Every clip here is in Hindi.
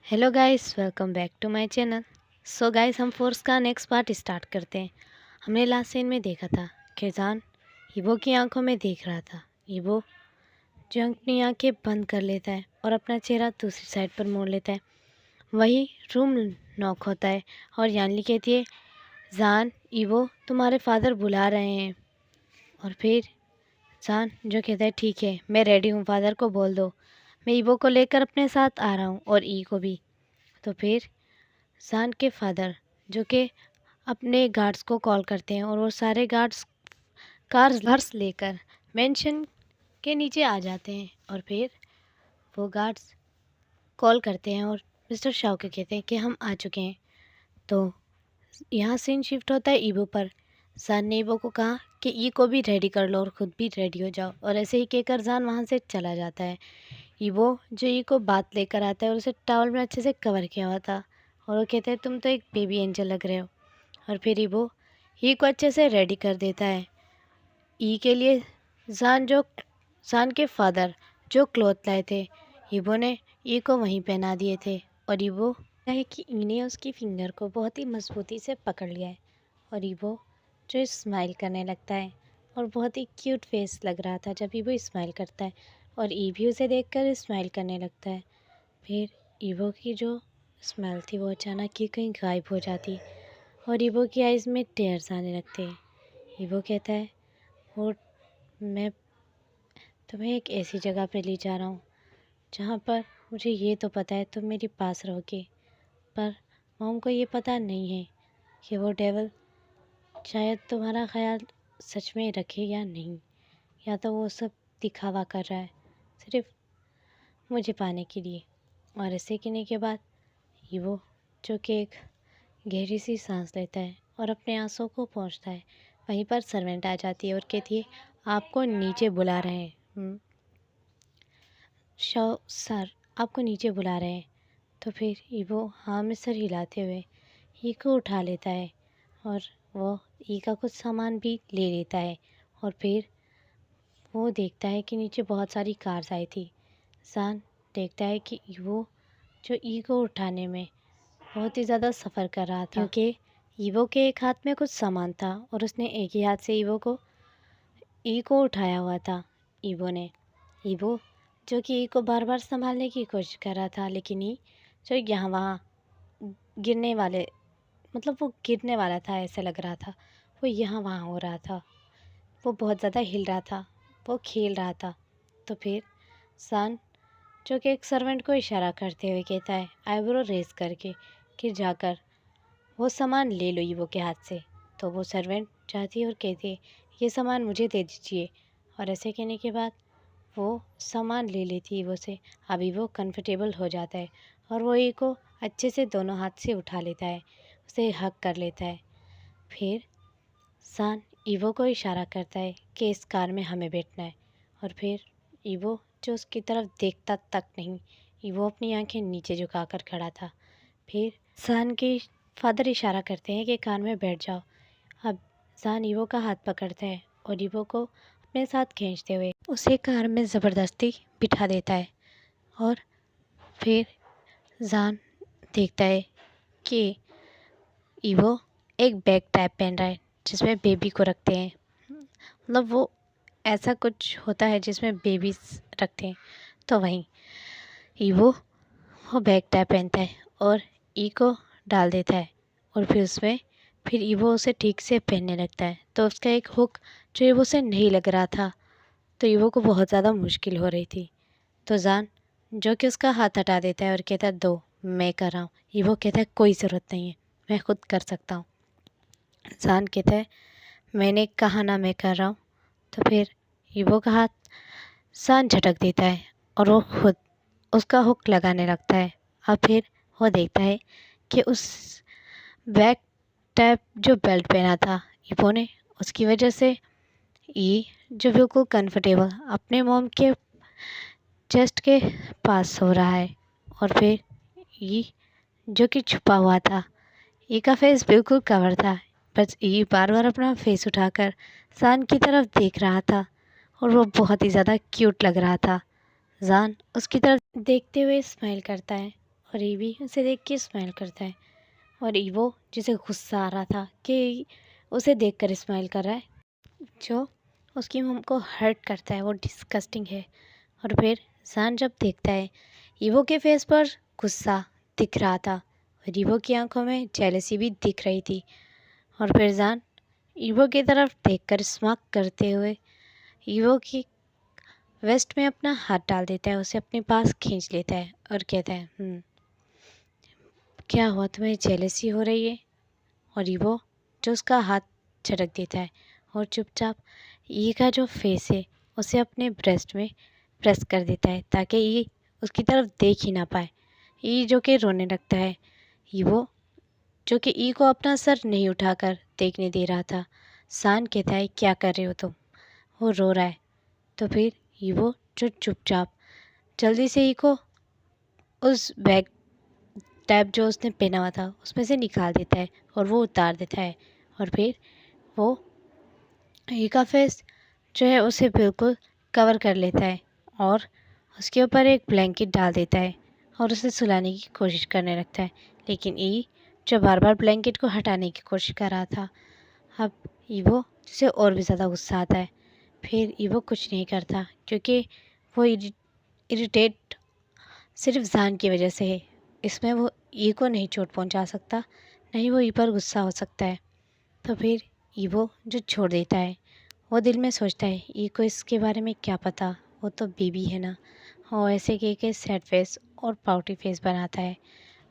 Hello guys, welcome back to my channel. So guys, हम फोर्स का नेक्स्ट पार्ट स्टार्ट करते हैं। हमने लास्ट सीन में देखा था कि जान ईवो की आंखों में देख रहा था। ईवो जो अपनी आंखें बंद कर लेता है और अपना चेहरा दूसरी साइड पर मोड़ लेता है। वही रूम नॉक होता है और यानली कहती है, जान ईवो तुम्हारे फादर बुला रहे हैं। और फिर जान जो कहता है, ठीक है मैं रेडी हूँ, फादर को बोल दो, मैं ईवो को लेकर अपने साथ आ रहा हूँ और ई को भी। तो फिर जान के फादर जो कि अपने गार्ड्स को कॉल करते हैं और वो सारे गार्ड्स कार्स लेकर मेंशन के नीचे आ जाते हैं। और फिर वो गार्ड्स कॉल करते हैं और मिस्टर शाओ के कहते हैं कि हम आ चुके हैं। तो यहाँ सीन शिफ्ट होता है ईवो पर। जान ने ईवो को कहा कि ई को भी रेडी कर लो और ख़ुद भी रेडी हो जाओ, और ऐसे ही कहकर जान वहाँ से चला जाता है। ईवो जो ई को बात लेकर आता है और उसे टॉवल में अच्छे से कवर किया हुआ था, और वो कहते हैं तुम तो एक बेबी एंजल लग रहे हो। और फिर ईवो ई को अच्छे से रेडी कर देता है। ई के लिए जान के फादर जो क्लॉथ लाए थे, ईवो ने ई को वहीं पहना दिए थे। और ईवो है कि ई ने उसकी फिंगर को बहुत ही मजबूती से पकड़ लिया है। और ईवो जो स्माइल करने लगता है, और बहुत ही क्यूट फेस लग रहा था जब ईवो स्माइल करता है, और ई भी उसे देखकर स्माइल करने लगता है। फिर ईवो की जो स्मेल थी वो अचानक ही कहीं गायब हो जाती और ईवो की आइज़ में टेयर्स आने लगते हैं। ईवो कहता है, और मैं तुम्हें एक ऐसी जगह पे ले जा रहा हूँ जहाँ पर मुझे ये तो पता है तुम मेरे पास रहोगे, पर मॉम को ये पता नहीं है कि वो डेविल शायद तुम्हारा ख्याल सच में रखे या नहीं, या तो वो सब दिखावा कर रहा है सिर्फ मुझे पाने के लिए। और ऐसे कहने के बाद ईवो जो कि एक गहरी सी सांस लेता है और अपने आंसू को पोंछता है। वहीं पर सर्वेंट आ जाती है और कहती है, आपको नीचे बुला रहे हैं। सर आपको नीचे बुला रहे हैं। तो फिर ईवो हाँ में सर हिलाते हुए ई को उठा लेता है, और वो ई का कुछ सामान भी ले लेता है। और फिर वो देखता है कि नीचे बहुत सारी कार्स आई थी। सान देखता है कि ईवो जो ई को उठाने में बहुत ही ज़्यादा सफ़र कर रहा था, क्योंकि ईवो के एक हाथ में कुछ सामान था और उसने एक ही हाथ से ई को उठाया हुआ था। ईवो जो कि ई को बार बार संभालने की कोशिश कर रहा था, लेकिन ई जो यहाँ वहाँ गिरने वाले मतलब वो गिरने वाला था, ऐसा लग रहा था। वो यहाँ वहाँ हो रहा था, वो बहुत ज़्यादा हिल रहा था, वो खेल रहा था। तो फिर सान जो कि एक सर्वेंट को इशारा करते हुए कहता है, आईब्रो रेस करके, कि जाकर वो सामान ले लो ईवो के हाथ से। तो वो सर्वेंट जाती है और कहती है, ये सामान मुझे दे दीजिए। और ऐसे कहने के बाद वो सामान ले लेती ईवो से। अभी वो कंफर्टेबल हो जाता है और वो ई को अच्छे से दोनों हाथ से उठा लेता है, उसे हग कर लेता है। फिर सान ईवो को इशारा करता है कि इस कार में हमें बैठना है। और फिर ईवो जो उसकी तरफ देखता तक नहीं, ईवो अपनी आंखें नीचे झुकाकर खड़ा था। फिर सान के फादर इशारा करते हैं कि कार में बैठ जाओ। अब सान ईवो का हाथ पकड़ता है और ईवो को अपने साथ खींचते हुए उसे कार में ज़बरदस्ती बिठा देता है। और फिर जान देखता है कि ईवो एक बैग टाइप पहन रहा है जिसमें बेबी को रखते हैं, मतलब वो ऐसा कुछ होता है जिसमें बेबीज रखते हैं। तो वहीं ईवो वो बैग टाइप पहनता है और ई को डाल देता है, और फिर ईवो उसे ठीक से पहनने लगता है। तो उसका एक हुक जो ईवो से नहीं लग रहा था, तो ईवो को बहुत ज़्यादा मुश्किल हो रही थी। तो जान जो कि उसका हाथ हटा देता है और कहता है, दो मैं कर रहा हूँ। ईवो कहता है, कोई ज़रूरत नहीं है, मैं खुद कर सकता हूँ। जान कहता है, मैंने कहा ना मैं कर रहा हूँ। तो फिर ईवो का हाथ जान झटक देता है और वो खुद उसका हुक लगाने लगता है। और फिर वो देखता है कि उस बैक टैप जो बेल्ट पहना था ईवो ने, उसकी वजह से ई जो बिल्कुल कंफर्टेबल अपने मॉम के चेस्ट के पास सो रहा है। और फिर ई जो कि छुपा हुआ था, ई का फेस बिल्कुल कवर था, बस ई बार बार अपना फेस उठाकर जान की तरफ देख रहा था और वो बहुत ही ज़्यादा क्यूट लग रहा था। जान उसकी तरफ देखते हुए स्माइल करता है और ईवी उसे देख के स्माइल करता है। और ईवो जिसे गुस्सा आ रहा था कि उसे देखकर स्माइल कर रहा है, जो उसकी मम को हर्ट करता है, वो डिस्गस्टिंग है। और फिर ज़ान जब देखता है, ईवो के फेस पर गुस्सा दिख रहा था और ईवो की आंखों में जेलसी भी दिख रही थी। और फिर ज़ान ईवो की तरफ देखकर स्माइल करते हुए ईवो की वेस्ट में अपना हाथ डाल देता है, उसे अपने पास खींच लेता है और कहता है, क्या हुआ, तुम्हें जेलसी हो रही है? और ईवो जो उसका हाथ झटक देता है और चुपचाप ई का जो फेस है उसे अपने ब्रेस्ट में प्रेस कर देता है ताकि ई उसकी तरफ देख ही ना पाए। ई जो कि रोने लगता है। ईवो जो कि ई को अपना सर नहीं उठाकर देखने दे रहा था। सान कहता है, क्या कर रहे हो तुम? वो रो रहा है। तो फिर ईवो जो चुपचाप जल्दी से ई को उस बैग टाइप जो उसने पहना हुआ था उसमें से निकाल देता है और वो उतार देता है। और फिर वो ई का फेस जो है उसे बिल्कुल कवर कर लेता है और उसके ऊपर एक ब्लैंकेट डाल देता है और उसे सुलाने की कोशिश करने लगता है। लेकिन ई जो बार बार ब्लैंकेट को हटाने की कोशिश कर रहा था, अब ईवो जिसे और भी ज़्यादा गुस्सा आता है। फिर ईवो कुछ नहीं करता क्योंकि वो इरिटेट सिर्फ ज़ान की वजह से है। इसमें वो ई को नहीं चोट पहुंचा सकता, नहीं वो ई पर गुस्सा हो सकता है। तो फिर ईवो जो छोड़ देता है, वो दिल में सोचता है, ई को इसके बारे में क्या पता, वो तो बेबी है ना। और ऐसे कह के सैड फेस और पाउटी फेस बनाता है।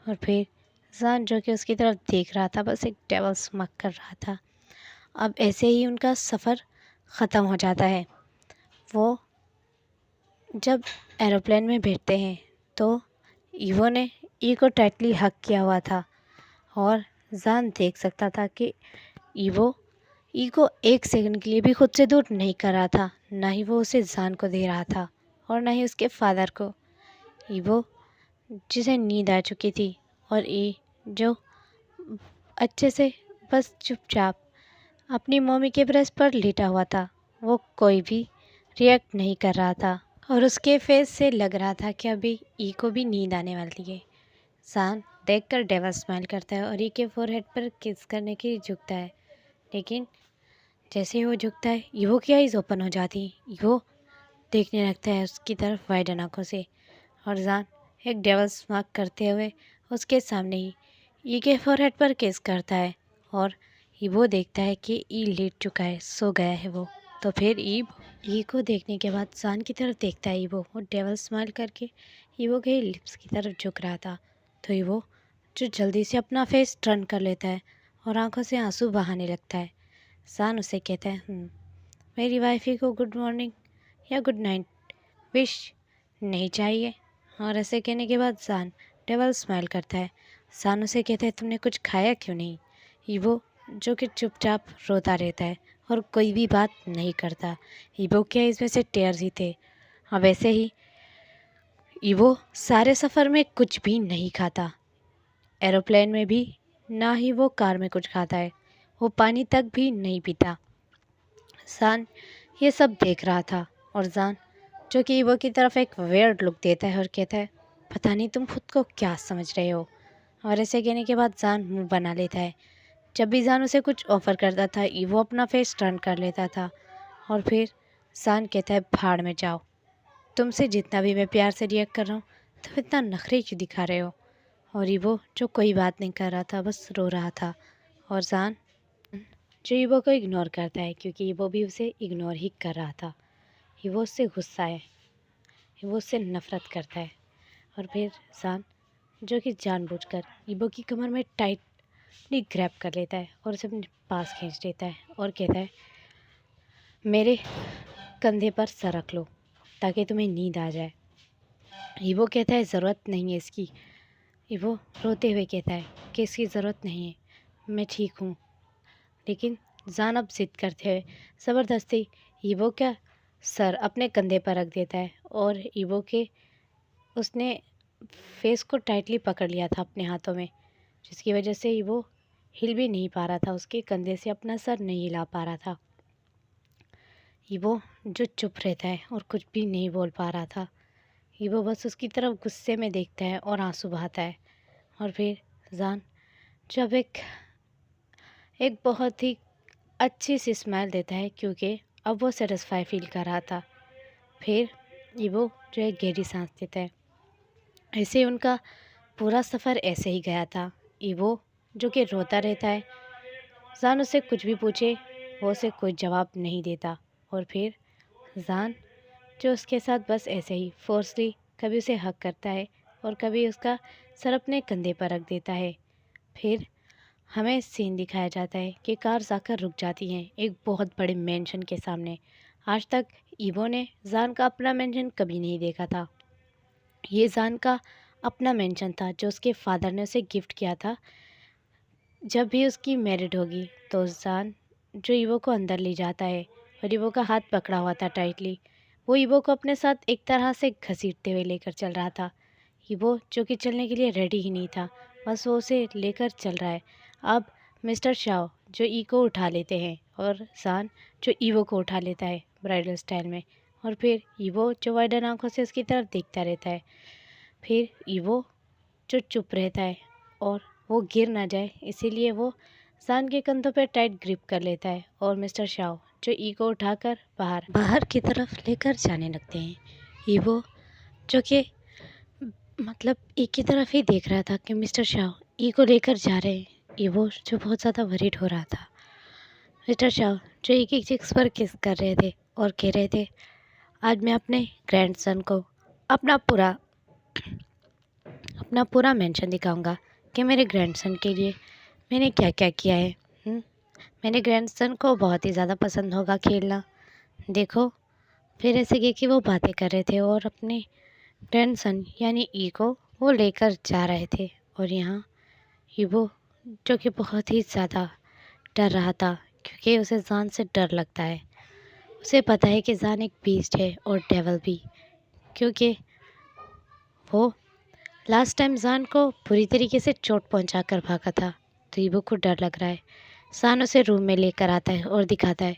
और फिर ज़ान जो कि उसकी तरफ देख रहा था, बस एक डेवल स्मक कर रहा था। अब ऐसे ही उनका सफ़र ख़त्म हो जाता है। वो जब एरोप्लेन में बैठते हैं तो ईवो ने ई को टाइटली हग किया हुआ था और ज़ान देख सकता था कि ईवो ई को एक सेकंड के लिए भी खुद से दूर नहीं कर रहा था। ना ही वो उसे ज़ान को दे रहा था और ना ही उसके फादर को। ईवो जिसे नींद आ चुकी थी और ई जो अच्छे से बस चुपचाप अपनी मम्मी के ब्रेस्ट पर लेटा हुआ था, वो कोई भी रिएक्ट नहीं कर रहा था और उसके फेस से लग रहा था कि अभी ई को भी नींद आने वाली है। सान देखकर डेवल स्माइल करता है और ई के फोरहेड पर किस करने के लिए झुकता है। लेकिन जैसे ही वो झुकता है, ईवो की आइज़ ओपन हो जाती। ईवो देखने लगता है उसकी तरफ वाइडन आंखों से और जान एक डेवल स्माइल करते हुए उसके सामने ही ई के फोरहेड पर किस करता है और ईवो देखता है कि ई लेट चुका है, सो गया है वो। तो फिर ई को देखने के बाद सान की तरफ देखता है ईवो और डेवल स्माइल करके ईवो के लिप्स की तरफ झुक रहा था। तो ईवो जो जल्दी से अपना फेस टर्न कर लेता है और आंखों से आंसू बहाने लगता है। सान उसे कहता है, मेरी वाइफी को गुड मॉर्निंग या गुड नाइट विश नहीं चाहिए? और ऐसे कहने के बाद सान डेवल स्माइल करता है। सान उसे कहता है, तुमने कुछ खाया क्यों नहीं? ईवो जो कि चुपचाप रोता रहता है और कोई भी बात नहीं करता। ईवो के इसमें से टेयर्स ही थे। अब वैसे ही ईवो सारे सफ़र में कुछ भी नहीं खाता, एरोप्लेन में भी, ना ही वो कार में कुछ खाता है, वो पानी तक भी नहीं पीता। सान ये सब देख रहा था और जान जो कि ईवो की तरफ एक वेयर्ड लुक देता है और कहता है, पता नहीं तुम खुद को क्या समझ रहे हो। और ऐसे कहने के बाद जान मुंह बना लेता है। जब भी जान उसे कुछ ऑफ़र करता था, ईवो अपना फेस टर्न कर लेता था और फिर जान कहता है, भाड़ में जाओ, तुमसे जितना भी मैं प्यार से रिएक्ट कर रहा हूँ तुम इतना नखरे क्यों दिखा रहे हो। और ईवो जो कोई बात नहीं कर रहा था, बस रो रहा था। और जान जो ईवो को इग्नोर करता है क्योंकि ईवो भी उसे इग्नोर ही कर रहा था। ईवो उससे गुस्सा है, ईवो उससे नफ़रत करता है। और फिर जान जो कि जानबूझकर ईवो की कमर में टाइटली ग्रैब कर लेता है और उसे अपने पास खींच लेता है और कहता है, मेरे कंधे पर सर रख लो ताकि तुम्हें नींद आ जाए। ईवो कहता है, ज़रूरत नहीं है इसकी। ईवो रोते हुए कहता है कि इसकी ज़रूरत नहीं है, मैं ठीक हूँ। लेकिन जान अब ज़िद करते हुए ज़बरदस्ती ईवो का सर अपने कंधे पर रख देता है और ईवो के उसने फेस को टाइटली पकड़ लिया था अपने हाथों में, जिसकी वजह से ईवो हिल भी नहीं पा रहा था, उसके कंधे से अपना सर नहीं हिला पा रहा था। ईवो जो चुप रहता है और कुछ भी नहीं बोल पा रहा था ईवो बस उसकी तरफ गुस्से में देखता है और आंसू बहाता है। और फिर जान जब एक एक बहुत ही अच्छी सी स्माइल देता है, क्योंकि अब वो सेटिस्फाई फील कर रहा था। फिर ईवो जो है गहरी सांस लेता है। ऐसे ही उनका पूरा सफ़र ऐसे ही गया था। ईवो जो कि रोता रहता है, जान उससे कुछ भी पूछे वो उसे कोई जवाब नहीं देता। और फिर जान जो उसके साथ बस ऐसे ही फोर्सली कभी उसे हक करता है और कभी उसका सर अपने कंधे पर रख देता है। फिर हमें सीन दिखाया जाता है कि कार जाकर रुक जाती है एक बहुत बड़े मेंशन के सामने। आज तक ईवो ने जान का अपना मेंशन कभी नहीं देखा था। ये जान का अपना मेंशन था जो उसके फादर ने उसे गिफ्ट किया था। जब भी उसकी मैरिड होगी तो जान जो ईवो को अंदर ले जाता है और ईवो का हाथ पकड़ा हुआ था टाइटली, वो ईवो को अपने साथ एक तरह से घसीटते हुए लेकर चल रहा था। ईवो जो कि चलने के लिए रेडी ही नहीं था, बस वो उसे लेकर चल रहा है। अब मिस्टर शाओ जो ई को उठा लेते हैं और जान जो ईवो को उठा लेता है ब्राइडल स्टाइल में। और फिर ईवो जो वाइडन आंखों से उसकी तरफ देखता रहता है। फिर ईवो जो चुप रहता है और वो गिर ना जाए इसीलिए वो जान के कंधों पर टाइट ग्रिप कर लेता है। और मिस्टर शाओ जो ई को उठाकर बाहर बाहर की तरफ लेकर जाने लगते हैं। ईवो जो कि मतलब ई की तरफ ही देख रहा था कि मिस्टर शाओ ई को लेकर जा रहे हैं। ईवो जो बहुत ज़्यादा वरीड हो रहा था। मिस्टर शाओ जो ई की चिक्स पर किस कर रहे थे और कह रहे थे, आज मैं अपने ग्रैंडसन को अपना पूरा मेंशन दिखाऊंगा कि मेरे ग्रैंडसन के लिए मैंने क्या क्या किया है। मेरे ग्रैंडसन को बहुत ही ज़्यादा पसंद होगा खेलना। देखो, फिर ऐसे कि वो बातें कर रहे थे और अपने ग्रैंडसन यानी ई को वो लेकर जा रहे थे। और यहाँ ईवो जो कि बहुत ही ज़्यादा डर रहा था, क्योंकि उसे जान से डर लगता है। उसे पता है कि जान एक बीस्ट है और डेविल भी, क्योंकि वो लास्ट टाइम जान को बुरी तरीके से चोट पहुंचा कर भागा था। तो ईवो को डर लग रहा है। जान उसे रूम में लेकर आता है और दिखाता है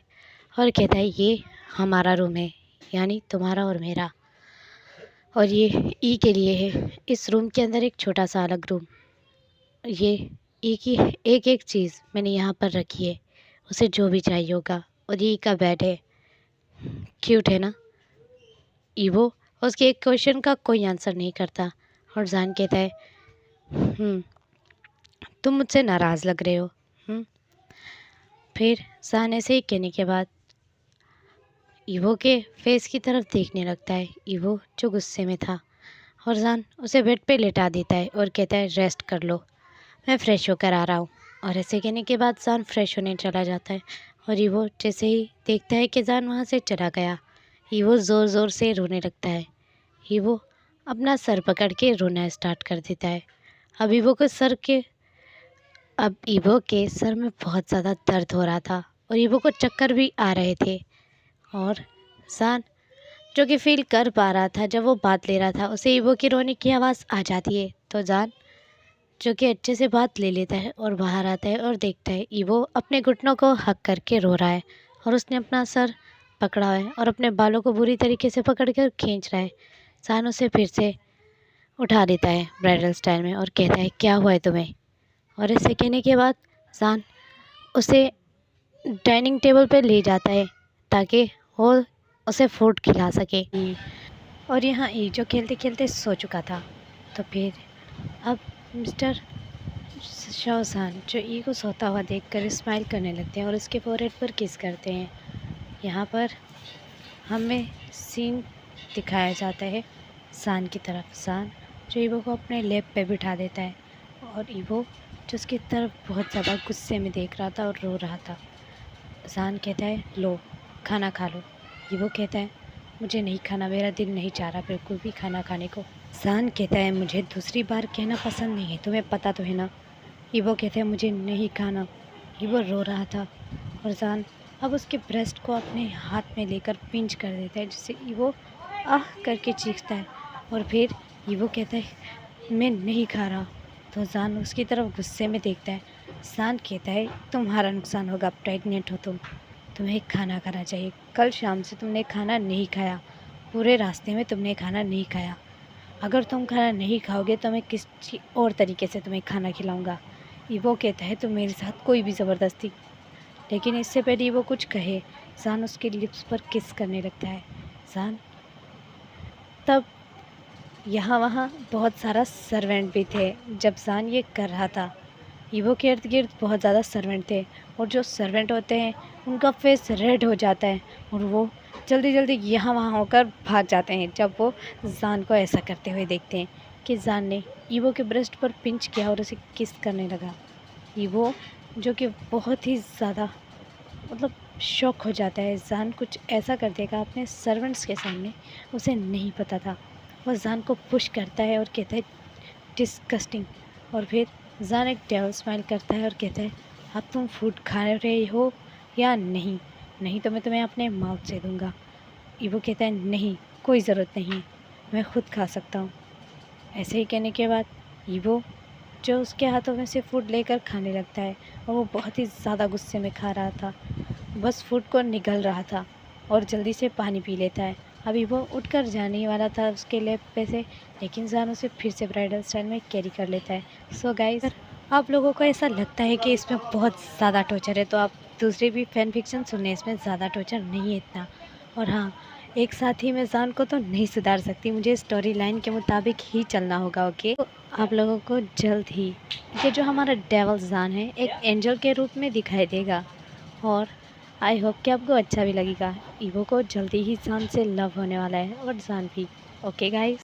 और कहता है, ये हमारा रूम है, यानी तुम्हारा और मेरा, और ये ई के लिए है। इस रूम के अंदर एक छोटा सा अलग रूम, ये ई की एक एक चीज़ मैंने यहाँ पर रखी है, उसे जो भी चाहिए होगा। और ये ई का बेड है, क्यूट है ना। ईवो उसके एक क्वेश्चन का कोई आंसर नहीं करता और जान कहता है, तुम मुझसे नाराज़ लग रहे हो। फिर जान ऐसे ही कहने के बाद ईवो के फेस की तरफ देखने लगता है। ईवो जो गुस्से में था, और जान उसे बेड पे लेटा देता है और कहता है, रेस्ट कर लो, मैं फ़्रेश होकर आ रहा हूँ। और ऐसे कहने के बाद जान फ्रेश होने चला जाता है। और ईवो जैसे ही देखता है कि जान वहाँ से चला गया, ईवो ज़ोर ज़ोर से रोने लगता है। ईवो अपना सर पकड़ के रोना स्टार्ट कर देता है। अब ईवो के सर में बहुत ज़्यादा दर्द हो रहा था और ईवो को चक्कर भी आ रहे थे। और जान जो कि फील कर पा रहा था, जब वो बात ले रहा था उसे ईवो की रोने की आवाज़ आ जाती है। तो जान जो कि अच्छे से बात ले लेता है और बाहर आता है और देखता है ईवो अपने घुटनों को हक करके रो रहा है और उसने अपना सर पकड़ा है और अपने बालों को बुरी तरीके से पकड़ कर खींच रहा है। जान उसे फिर से उठा देता है ब्राइडल स्टाइल में और कहता है, क्या हुआ है तुम्हें। और ऐसे कहने के बाद जान उसे डाइनिंग टेबल पे ले जाता है ताकि वो उसे फूड खिला सके। और यहाँ ई जो खेलते खेलते सो चुका था। तो फिर अब मिस्टर शाओजान जो ई को सोता हुआ देखकर स्माइल करने लगते हैं और उसके फोरहेड पर किस करते हैं। यहाँ पर हमें सीन दिखाया जाता है सान की तरफ। सान जो ईवो को अपने लेप पे बिठा देता है और ईवो जो उसकी तरफ बहुत ज़्यादा गुस्से में देख रहा था और रो रहा था। सान कहता है, लो खाना खा लो। ईवो कहता है, मुझे नहीं खाना, मेरा दिल नहीं चाह रहा बिल्कुल भी खाना खाने को। सान कहता है, मुझे दूसरी बार कहना पसंद नहीं है, तुम्हें पता तो है ना। ईवो कहता है, मुझे नहीं खाना। ईवो रो रहा था और सान अब उसके ब्रेस्ट को अपने हाथ में लेकर पिंच कर देता है, जिससे ईवो आह करके चीखता है। और फिर ईवो कहता है, मैं नहीं खा रहा। तो जान उसकी तरफ गुस्से में देखता है। सान कहता है, तुम्हारा नुकसान होगा, प्रेग्नेंट हो तुम्हें खाना खाना चाहिए। कल शाम से तुमने खाना नहीं खाया, पूरे रास्ते में तुमने खाना नहीं खाया। अगर तुम खाना नहीं खाओगे तो मैं किसी और तरीके से तुम्हें खाना खिलाऊँगा। ईवो कहता है तो मेरे साथ कोई भी ज़बरदस्ती। लेकिन इससे पहले वो कुछ कहे, ज़ान उसके लिप्स पर किस करने लगता है। ज़ान तब यहाँ वहाँ बहुत सारा सर्वेंट भी थे जब ज़ान ये कर रहा था। ईवो के इर्द गिर्द बहुत ज़्यादा सर्वेंट थे और जो सर्वेंट होते हैं उनका फेस रेड हो जाता है और वो जल्दी जल्दी यहाँ वहाँ होकर भाग जाते हैं जब वो ज़ान को ऐसा करते हुए देखते हैं कि ज़ान ने ईवो के ब्रेस्ट पर पिंच किया और उसे किस करने लगा। ईवो जो कि बहुत ही ज़्यादा मतलब शॉक हो जाता है। ज़ान कुछ ऐसा कर देगा अपने सर्वेंट्स के सामने, उसे नहीं पता था। वह ज़ान को पुश करता है और कहता है डिस्गस्टिंग। और फिर ज़ान एक डेविल स्माइल करता है और कहता है अब तुम फूड खा रहे हो या नहीं, नहीं तो मैं तुम्हें अपने माउथ से दूंगा। ईवो कहता है नहीं, कोई ज़रूरत नहीं, मैं खुद खा सकता हूँ। ऐसे ही कहने के बाद ईवो जो उसके हाथों में से फूड लेकर खाने लगता है और वो बहुत ही ज़्यादा गुस्से में खा रहा था, बस फूड को निगल रहा था और जल्दी से पानी पी लेता है। अभी वो उठकर जाने ही वाला था उसके लेप पे से, लेकिन ज़ान उसे फिर से ब्राइडल स्टाइल में कैरी कर लेता है। सो गाइस, आप लोगों को ऐसा लगता है कि इसमें बहुत ज़्यादा टॉर्चर है तो आप दूसरी भी फैन फिक्शन सुन लें, इसमें ज़्यादा टॉर्चर नहीं है इतना। और हाँ, एक साथ ही मैं ज़ान को तो नहीं सुधार सकती, मुझे स्टोरी लाइन के मुताबिक ही चलना होगा। ओके, तो आप लोगों को जल्द ही ये जो हमारा डेविल ज़ान है एक एंजल के रूप में दिखाई देगा और आई होप कि आपको अच्छा भी लगेगा। ईवो को जल्दी ही ज़ान से लव होने वाला है और ज़ान भी। Okay guys.